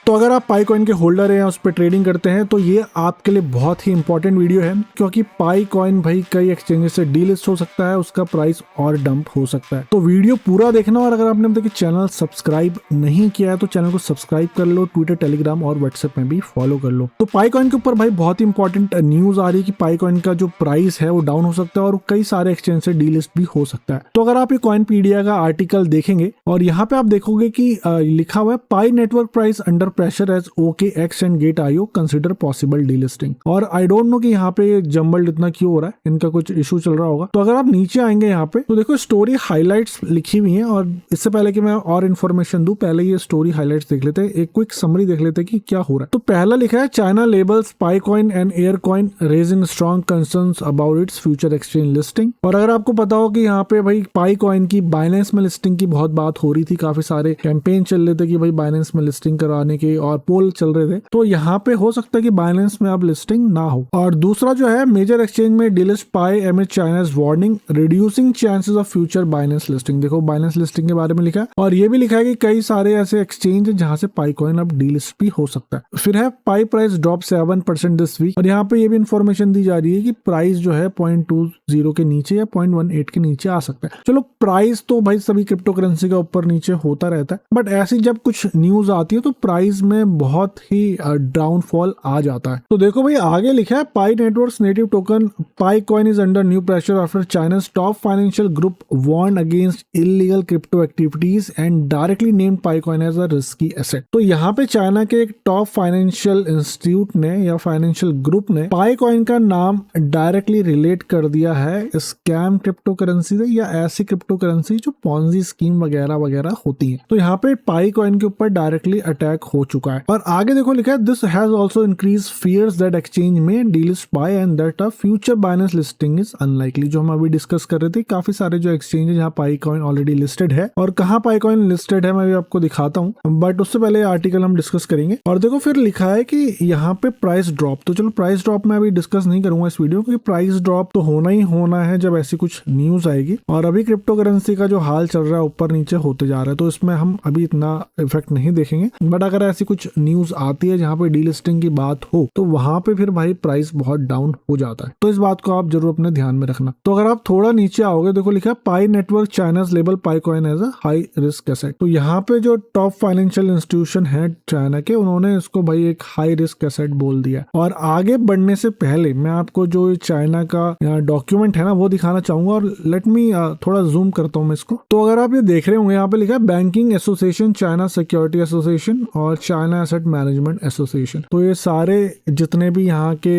तो अगर आप पाई कॉइन के होल्डर हैं या उस पर ट्रेडिंग करते हैं तो ये आपके लिए बहुत ही इंपॉर्टेंट वीडियो है, क्योंकि पाई कॉइन भाई कई एक्सचेंजेस से डीलिस्ट हो सकता है, उसका प्राइस और डंप हो सकता है। तो वीडियो पूरा देखना, और अगर आपने अब तक चैनल सब्सक्राइब नहीं किया है तो चैनल को सब्सक्राइब कर लो, ट्विटर, टेलीग्राम और व्हाट्सएप में भी फॉलो कर लो। तो पाई कॉइन के ऊपर भाई बहुत ही इंपॉर्टेंट न्यूज आ रही है कि पाई कॉइन का जो प्राइस है वो डाउन हो सकता है और कई सारे एक्सचेंज से डीलिस्ट भी हो सकता है। तो अगर आप ये कॉइनपीडिया का आर्टिकल देखेंगे और यहाँ पे आप देखोगे कि लिखा हुआ है Pi network price under pressure as OKX and gate IO consider possible delisting. और आई डोंट नो कि यहाँ पे जम्बल्ड इतना क्यों हो रहा है, इनका कुछ इशू चल रहा होगा। तो अगर आप नीचे आएंगे यहाँ पे तो देखो स्टोरी हाईलाइट्स लिखी हुई है, और इससे पहले कि मैं और इन्फॉर्मेशन दूं पहले ये स्टोरी हाईलाइट्स देख लेते हैं, एक क्विक समरी देख लेते हैं कि क्या हो रहा है। तो पहला लिखा है China labels pi coin and air coin raising strong concerns about its future exchange listing. और अगर आपको पता हो कि यहाँ पे भाई पाई कॉइन की बाइनेंस में लिस्टिंग की बहुत बात हो रही थी, काफी सारे कैंपेन चल रहे थे कि भाई बाइनेंस में लिस्टिंग कराने के, और पोल चल रहे थे, तो यहाँ पे हो सकता है कि बाइनेंस में अब लिस्टिंग ना हो। और दूसरा जो है मेजर एक्सचेंज में delist pi एमिड China's warning reducing chances of future Binance listing. देखो बाइनेंस लिस्टिंग के बारे में लिखा है, और ये भी लिखा है कि कई सारे ऐसे एक्सचेंज है जहां से पाई कॉइन अब डीलिस्ट भी हो सकता है। फिर है पाई प्राइस ड्रॉप 7% दिस वीक, और यहाँ पे ये भी इंफॉर्मेशन दी जा रही है कि प्राइस जो है 0.20 के नीचे या 0.18 के नीचे आ सकता है। चलो प्राइस तो भाई सभी क्रिप्टो करेंसी का ऊपर नीचे होता रहता है, बट ऐसी जब कुछ न्यूज आती है तो प्राइस में बहुत ही डाउनफॉल आ जाता है। तो देखो भाई आगे लिखा है Pi networks native token Pi coin is under new pressure after China's top financial group warn against illegal crypto activities and directly named Pi coin as a risky asset. तो यहाँ पे चाइना के एक टॉप फाइनेंशियल इंस्टीट्यूट ने या financial group ने पाई coin का नाम डायरेक्टली रिलेट कर दिया है स्कैम क्रिप्टो करेंसी से, या ऐसी क्रिप्टो करेंसी जो पॉन्जी स्कीम वगैरह वगैरह होती है। तो यहाँ पे पाई कॉइन के ऊपर डायरेक्टली अटैक हो चुका है। और आगे देखो लिखा है this has also increase fears that exchange में delist Pi and that a future Binance listing is unlikely. जो हम अभी डिस्कस कर रहे थे, काफी सारे जो एक्सचेंज है जहाँ पाई कॉइन ऑलरेडी लिस्टेड है, और कहाँ पाई कॉइन लिस्टेड है मैं भी आपको दिखाता हूँ, बट उससे पहले आर्टिकल हम डिस्कस करेंगे। और देखो फिर लिखा है कि यहाँ पे प्राइस ड्रॉप, तो चलो प्राइस ड्रॉप मैं अभी डिस्कस नहीं करूंगा इस वीडियो, क्योंकि प्राइस ड्रॉप तो होना ही होना है जब ऐसी कुछ न्यूज आएगी। और अभी क्रिप्टो करेंसी का जो हाल चल रहा है ऊपर नीचे होते जा रहा है, तो इसमें हम अभी इतना इफेक्ट नहीं देखेंगे। बट अगर ऐसी कुछ न्यूज आती है जहाँ पे डीलिस्टिंग की बात हो तो वहां पे फिर भाई प्राइस बहुत डाउन हो जाता है। तो इस बात को आप जरूर अपने ध्यान में रखना। तो अगर आप थोड़ा नीचे आओगे, देखो लिखा है Pi network China's label Pi coin as a high risk asset. तो यहाँ पे जो टॉप फाइनेंशियल इंस्टीट्यूशन है चाइना के, उन्होंने इसको भाई एक हाई रिस्क एसेट बोल दिया। और आगे बढ़ने से पहले मैं आपको जो चाइना का डॉक्यूमेंट है ना वो दिखाना चाहूंगा, और लेट मी थोड़ा जूम करता हूँ मैं इसको। तो अगर आप ये देख रहे होंगे यहाँ पे लिखा है banking association, China security association और चाइना एसेट मैनेजमेंट एसोसिएशन। तो ये सारे जितने भी यहाँ के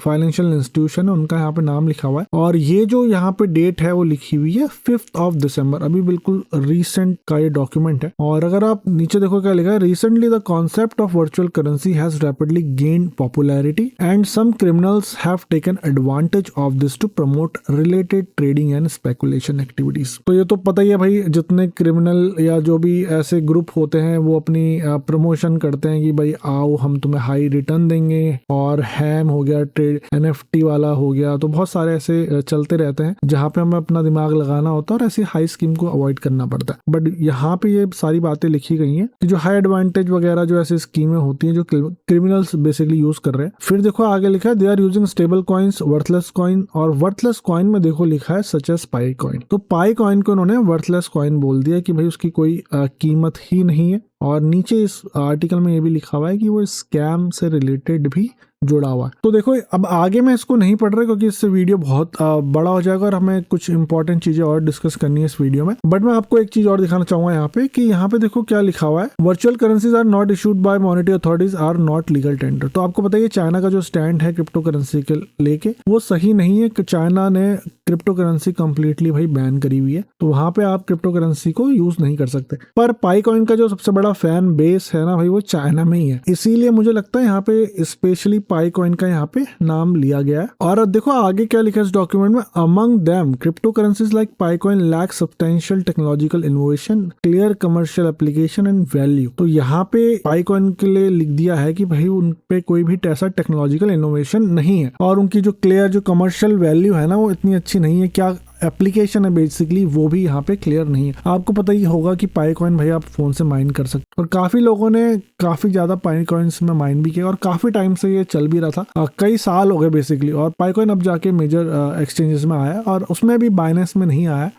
फाइनेंशियल इंस्टीट्यूशन है उनका यहाँ पे नाम लिखा हुआ है। और ये जो यहाँ पे डेट है वो लिखी हुई है 5 दिसंबर, अभी बिल्कुल रिसेंट का ये डॉक्यूमेंट है। और अगर आप नीचे देखो क्या लिखा है, recently the concept of virtual currency has rapidly gained popularity and some criminals have taken advantage of this to promote related trading and speculation activities. तो ये तो पता ही है भाई, जितने क्रिमिनल या जो भी ऐसे ग्रुप होते हैं वो अपनी प्रमोशन करते हैं कि भाई आओ हम तुम्हें हाई रिटर्न देंगे, और हैम हो गया, ट्रेड NFT वाला हो गया, तो बहुत सारे ऐसे चलते रहते हैं जहाँ पे हमें अपना दिमाग लगाना होता है और ऐसी हाई स्कीम को अवॉइड करना पड़ता है। बट यहाँ पे ये सारी बातें लिखी गई हैं कि जो हाई एडवांटेज वगैरह जो ऐसी स्कीमें होती हैं जो क्रिमिनल्स बेसिकली यूज कर रहे हैं। फिर देखो आगे लिखा है they are using stable coins worthless coin, और वर्थलेस कॉइन में देखो लिखा है सच एज पाई कॉइन। तो पाई कॉइन को उन्होंने वर्थलेस कॉइन बोल दिया कि भाई उसकी कोई कीमत ही नहीं है। और नीचे इस आर्टिकल में ये भी लिखा हुआ है कि वो स्कैम से रिलेटेड भी जुड़ा हुआ है। तो देखो अब आगे मैं इसको नहीं पढ़ रहा क्योंकि इससे वीडियो बहुत बड़ा हो जाएगा और हमें कुछ इंपॉर्टेंट चीजें और डिस्कस करनी है इस वीडियो में। बट मैं आपको एक चीज और दिखाना चाहूंगा यहाँ पे कि यहाँ पे देखो क्या लिखा हुआ है, virtual currencies are not issued by monetary authorities are not legal tender. तो आपको बताइए चाइना का जो स्टैंड है क्रिप्टो करेंसी के लेके वो सही नहीं है। चाइना ने क्रिप्टो करेंसी कंप्लीटली भाई बैन करी हुई है, तो वहां पे आप क्रिप्टो करेंसी को यूज नहीं कर सकते। पर पाई कॉइन का जो सबसे बड़ा फैन बेस है ना भाई वो चाइना में ही है, इसीलिए मुझे लगता है यहाँ पे स्पेशली पाई कॉइन का यहाँ पे नाम लिया गया है। और अब देखो आगे क्या लिखा है इस डॉक्यूमेंट में, among them crypto currencies like Pi coin lack substantial technological innovation, clear commercial application and value. तो यहाँ पे पाई कॉइन के लिए लिख दिया है कि भाई उन पे कोई भी ऐसा टेक्नोलॉजिकल इनोवेशन नहीं है और उनकी जो क्लियर जो कमर्शियल वैल्यू है ना वो इतनी अच्छी नहीं है। क्या एप्लीकेशन है बेसिकली वो भी यहाँ पे क्लियर नहीं है। आपको पता ही होगा कि पाईकॉइन भाई आप फोन से माइन कर सकते और काफी लोगों ने काफी ज्यादा पाईकॉइन्स में माइन भी किया और काफी टाइम से ये चल भी रहा था, कई साल हो गए बेसिकली। और पाईकॉइन अब जाके मेजर एक्सचेंजेस में आया और उसमें भी बाइनेंस में नहीं आया,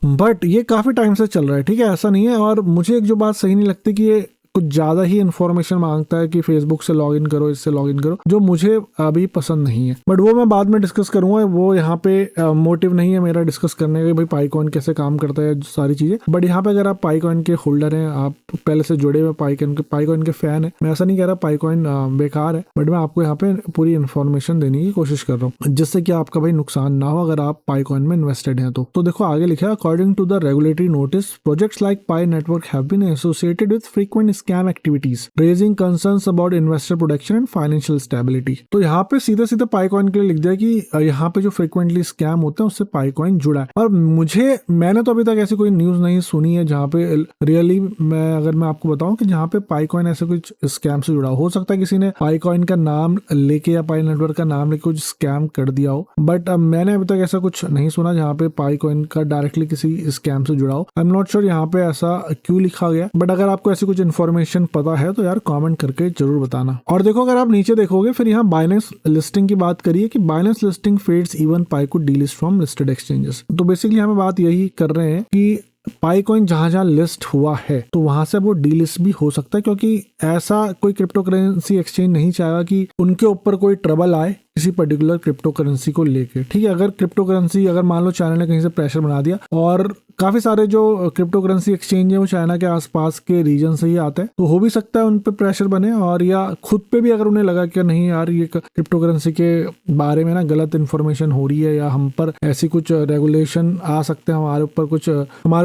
बट ये काफी टाइम से चल रहा है, ठीक है, ऐसा नहीं है। और मुझे एक जो बात सही नहीं लगती कि ये कुछ ज्यादा ही इन्फॉर्मेशन मांगता है कि फेसबुक से लॉगिन करो, इससे लॉगिन करो, जो मुझे अभी पसंद नहीं है, बट वो मैं बाद में डिस्कस करूंगा। वो यहाँ पे मोटिव नहीं है मेरा डिस्कस करने का भाई पाईकॉइन कैसे काम करता है सारी चीजें। बट यहाँ पे अगर आप पाईकॉइन के होल्डर हैं, आप पहले से जुड़े हुए पाईकॉइन के फैन है, मैं ऐसा नहीं कह रहा पाईकॉइन बेकार है, बट मैं आपको यहाँ पे पूरी इन्फॉर्मेशन देने की कोशिश कर रहा हूँ जिससे कि आपका भाई नुकसान ना हो अगर आप पाईकॉइन में इन्वेस्टेड हैं तो देखो आगे लिखा है, according to the regulatory notice projects like Pi network have been associated with frequent scam activities raising concerns about investor protection and financial stability. तो यहाँ पे सीधे सीधे पाईकॉइन के लिए लिख दिया कि यहाँ पे जो फ्रीक्वेंटली स्कैम होते हैं उससे पाईकॉइन जुड़ा है। और मैंने तो अभी तक ऐसी कोई न्यूज नहीं सुनी है जहाँ पे रियली मैं आपको बताऊं कि जहाँ पे पाईकॉइन ऐसे कुछ स्कैम से जुड़ा हो सकता है किसी ने पाईकॉइन का नाम लेके या पाई नेटवर्क का नाम लेके कुछ स्कैम कर दिया हो, बट मैंने अभी तक ऐसा कुछ नहीं सुना जहाँ पे पाईकॉइन का डायरेक्टली किसी स्कैम से जुड़ा हो। आई एम नॉट श्योर यहाँ पे ऐसा क्यों लिखा गया, बट अगर आपको ऐसी कुछ इन्फॉर्मेशन पता है तो यार कमेंट करके जरूर बताना। और देखो अगर आप नीचे देखोगे फिर यहाँ बाइनेंस लिस्टिंग की बात करिए कि बाइनेंस लिस्टिंग फेड्स इवन पाई को डीलिस्ट फ्रॉम लिस्टेड एक्सचेंजेस। तो बेसिकली हमें बात यही कर रहे हैं कि पाईकॉइन जहां लिस्ट हुआ है तो वहां से वो डीलिस्ट भी हो सकता है, क्योंकि ऐसा कोई क्रिप्टो करेंसी एक्सचेंज नहीं चाहेगा कि उनके ऊपर कोई ट्रबल आए किसी पर्टिकुलर क्रिप्टो करेंसी को लेके, ठीक है। अगर क्रिप्टो करेंसी अगर मान लो चाइना ने कहीं से प्रेशर बना दिया और काफी सारे जो क्रिप्टो करेंसी एक्सचेंज है वो चाइना के आसपास के रीजन से ही आते हैं, तो हो भी सकता है उन पे प्रेशर बने और या खुद पे भी अगर उन्हें लगा कि नहीं यार ये क्रिप्टो करेंसी के बारे में ना गलत इन्फॉर्मेशन हो रही है या हम पर ऐसी कुछ रेगुलेशन आ सकते हैं, हमारे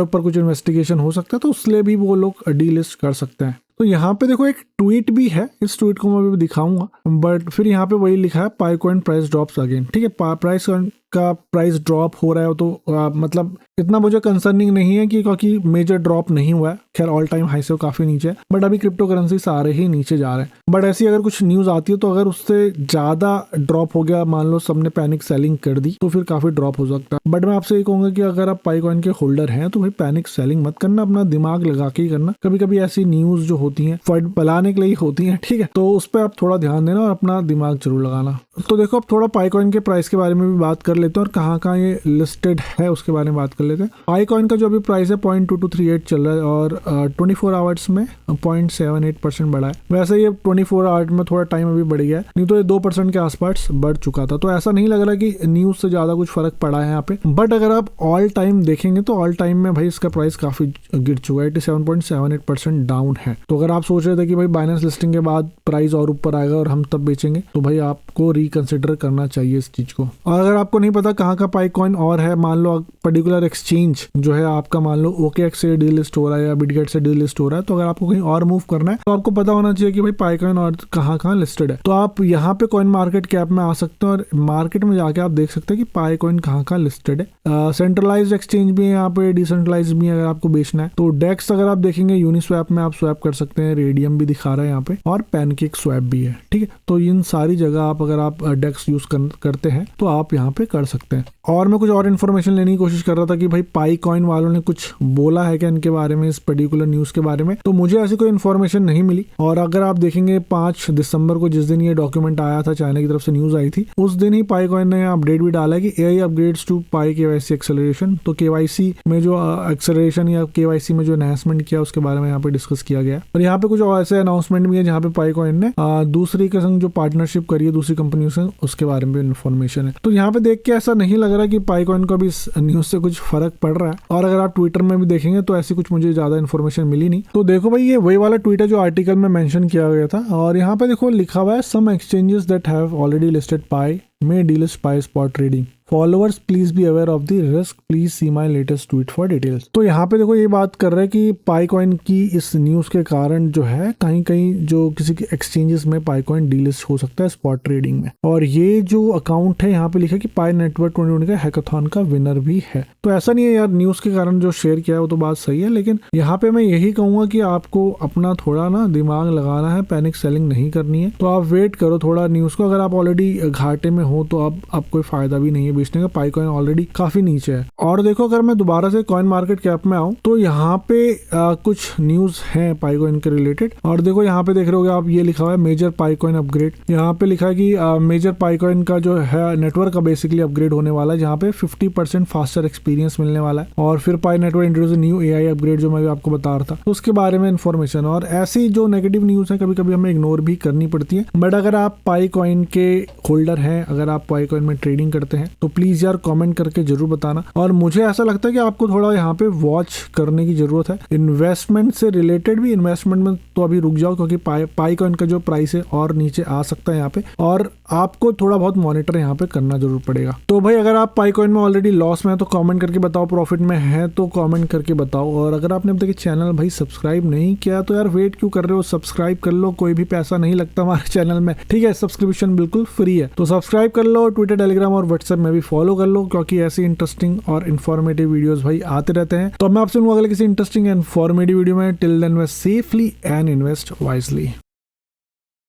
ऊपर कुछ इन्वेस्टिगेशन हो सकता है, तो उसलिए भी वो लोग डीलिस्ट कर सकते हैं। तो यहाँ पे देखो एक ट्वीट भी है, इस ट्वीट को मैं भी दिखाऊंगा, बट फिर यहाँ पे वही लिखा है पाईकॉइन प्राइस ड्रॉप्स अगेन, ठीक है। प्राइस ड्रॉप हो रहा है तो मतलब इतना मुझे कंसर्निंग नहीं है कि क्योंकि मेजर ड्रॉप नहीं हुआ है, खैर ऑल टाइम हाई से काफी नीचे है, बट अभी क्रिप्टो करेंसी सारे ही नीचे जा रहे हैं। बट ऐसी अगर कुछ न्यूज आती है तो अगर उससे ज्यादा ड्रॉप हो गया, मान लो सबने पैनिक सेलिंग कर दी, तो फिर काफी ड्रॉप हो सकता है। बट मैं आपसे ये कहूंगा कि अगर आप पाईकॉइन के होल्डर हैं तो भाई पैनिक सेलिंग मत करना, अपना दिमाग लगा के ही करना। कभी कभी ऐसी न्यूज जो होती है फंड पलाने के लिए होती है, ठीक है, तो उस पर आप थोड़ा ध्यान देना और अपना दिमाग जरूर लगाना। तो देखो अब थोड़ा पाईकॉइन के प्राइस के बारे में भी बात कर लेते हैं और कहाँ कहाँ ये लिस्टेड है उसके बारे में बात कर लेते हैं। पाईकॉइन का जो अभी प्राइस है 0.2238 चल रहा है और 24 आवर्स में 0.78% बढ़ा है। वैसे ये 24 आवर्स में थोड़ा टाइम अभी बढ़ गया है, नहीं तो ये 2% के आसपास बढ़ चुका था। तो ऐसा नहीं लग रहा कि न्यूज से ज्यादा कुछ फर्क पड़ा है यहाँ पे। बट अगर आप ऑल टाइम देखेंगे तो ऑल टाइम में भाई इसका प्राइस काफी गिर चुका है, 87.78% डाउन है। तो अगर आप सोच रहे थे कि भाई बाइनेंस लिस्टिंग के बाद प्राइस और ऊपर आएगा और हम तब बेचेंगे, तो भाई आपको रिकंसिडर करना चाहिए इस चीज को। और अगर आपको नहीं पता कहाँ का पाईकॉइन और है, मान लो पर्टिकुलर एक्सचेंज जो है आपका, मान लो OKX से डीलिस्ट हो रहा है या बिटगेट से डीलिस्ट हो रहा है, तो अगर आपको कहीं और मूव करना है तो आपको पता होना चाहिए कि भाई पाईकॉइन और कहाँ लिस्टेड है। तो आप यहाँ पे कॉइन मार्केट कैप में आ सकते हैं और मार्केट में जाके आप देख सकते हैं कि पाईकॉइन कहाँ लिस्टेड है। सेंट्रलाइज्ड एक्सचेंज भी है यहाँ पे, डिसेंट्रलाइज भी है अगर आपको बेचना है। तो डेक्स अगर आप देखेंगे यूनिस्वैप में आप स्वैप कर सकते हैं, रेडियम भी दिखा रहा है यहाँ पे और पैनकेक स्वैप भी है, ठीक है। तो इन सारी जगह आप अगर आप डेक्स यूज करते हैं तो आप यहाँ पे कर सकते हैं। और मैं कुछ और इन्फॉर्मेशन लेने की कोशिश कर रहा था कि भाई पाईकॉइन वालों ने कुछ बोला है क्या इनके बारे में, इस पर्टिकुलर न्यूज के बारे में, तो मुझे ऐसी कोई इन्फॉर्मेशन नहीं मिली। और अगर आप देखेंगे 5 दिसंबर को जिस दिन ये डॉक्यूमेंट आया था, चाइना की तरफ से न्यूज आई थी, उस दिन ही पाईकॉइन ने अपडेट भी डाला है कि AI upgrades to Pi KYC acceleration. तो KYC में जो एक्सेलरेशन या KYC में जो एनहांसमेंट किया उसके बारे में यहाँ पे डिस्कस किया गया। और यहाँ पे कुछ ऐसे अनाउंसमेंट भी है जहाँ पे पाईकॉइन ने दूसरी के संग जो पार्टनरशिप करी है दूसरी कंपनियों से, उसके बारे में इन्फॉर्मेशन है। तो यहाँ पे देख के ऐसा नहीं लग रहा कि पाईकॉइन को भी इस न्यूज से कुछ फर्क पड़ रहा है। और अगर आप ट्विटर में भी देखेंगे तो ऐसी कुछ मुझे ज्यादा इन्फॉर्मेशन मिली नहीं। तो देखो भाई ये वही वाला ट्वीट है जो आर्टिकल में मेंशन किया गया था और यहाँ पे देखो लिखा हुआ है some exchanges that have already listed Pi may delist Pi spot trading. Followers please be aware of the risk, please see my latest tweet for details. तो यहाँ पे देखो ये बात कर रहे हैं कि पाईकॉइन की इस न्यूज के कारण जो है कहीं कहीं जो किसी के एक्सचेंजेस में पाईकॉइन डीलिस्ट हो सकता है स्पॉट ट्रेडिंग में। और ये जो अकाउंट है यहाँ पे लिखा है कि पाई नेटवर्क 2020 का हैकाथॉन का विनर भी है। तो ऐसा नहीं है यार, न्यूज के कारण जो शेयर किया है वो तो बात सही है, लेकिन यहाँ पे मैं यही कहूंगा कि आपको अपना थोड़ा ना दिमाग लगाना है, पैनिक सेलिंग नहीं करनी है। तो आप वेट करो थोड़ा न्यूज को। अगर आप ऑलरेडी घाटे में हो तो अब कोई फायदा भी नहीं है बेचने का। पाई कॉइन ऑलरेडी काफी नीचे है। और देखो अगर मैं दोबारा से कॉइन मार्केट कैप में आऊँ तो यहाँ पे कुछ न्यूज है पाई कॉइन के रिलेटेड। और देखो यहाँ पे देख रहे होगे आप, ये लिखा हुआ है मेजर पाई कॉइन अपग्रेड। यहाँ पे लिखा है कि मेजर पाई कॉइन का जो है नेटवर्क का बेसिकली अपग्रेड होने वाला है, जहाँ पे 50% फास्टर एक्सपीरियंस मिलने वाला है। और फिर Pi network introduce new AI upgrade जो मैं भी आपको बता रहा था, तो उसके बारे में इन्फॉर्मेशन। और ऐसी जो नेगेटिव न्यूज है कभी कभी हमें इग्नोर भी करनी पड़ती है। बट अगर आप पाई कॉइन के होल्डर हैं, अगर आप पाई कॉइन में ट्रेडिंग करते हैं तो प्लीज यार कमेंट करके जरूर बताना। और मुझे ऐसा लगता है कि आपको थोड़ा यहाँ पे वॉच करने की जरूरत है। इन्वेस्टमेंट से रिलेटेड भी, इन्वेस्टमेंट में तो अभी रुक जाओ क्योंकि पाई कॉइन का जो प्राइस है और नीचे आ सकता है यहाँ पे, और आपको थोड़ा बहुत मॉनिटर यहाँ पे करना जरूर पड़ेगा। तो भाई अगर आप पाई कॉइन में ऑलरेडी लॉस में है तो कमेंट करके बताओ, प्रॉफिट में है तो कमेंट करके बताओ। और अगर आपने अब तक चैनल भाई सब्सक्राइब नहीं किया तो यार वेट क्यों कर रहे हो, सब्सक्राइब कर लो। कोई भी पैसा नहीं लगता हमारे चैनल में, ठीक है, सब्सक्रिप्शन बिल्कुल फ्री है। तो सब्सक्राइब कर लो, ट्विटर, टेलीग्राम और व्हाट्सएप में भी फॉलो कर लो, क्योंकि ऐसी इंटरेस्टिंग और इन्फॉर्मेटिव वीडियोस भाई आते रहते हैं। तो मैं आपसे मिलूंगा अगले किसी इंटरेस्टिंग एंड इन्फॉर्मेटिव वीडियो में। Till then, safely and invest wisely.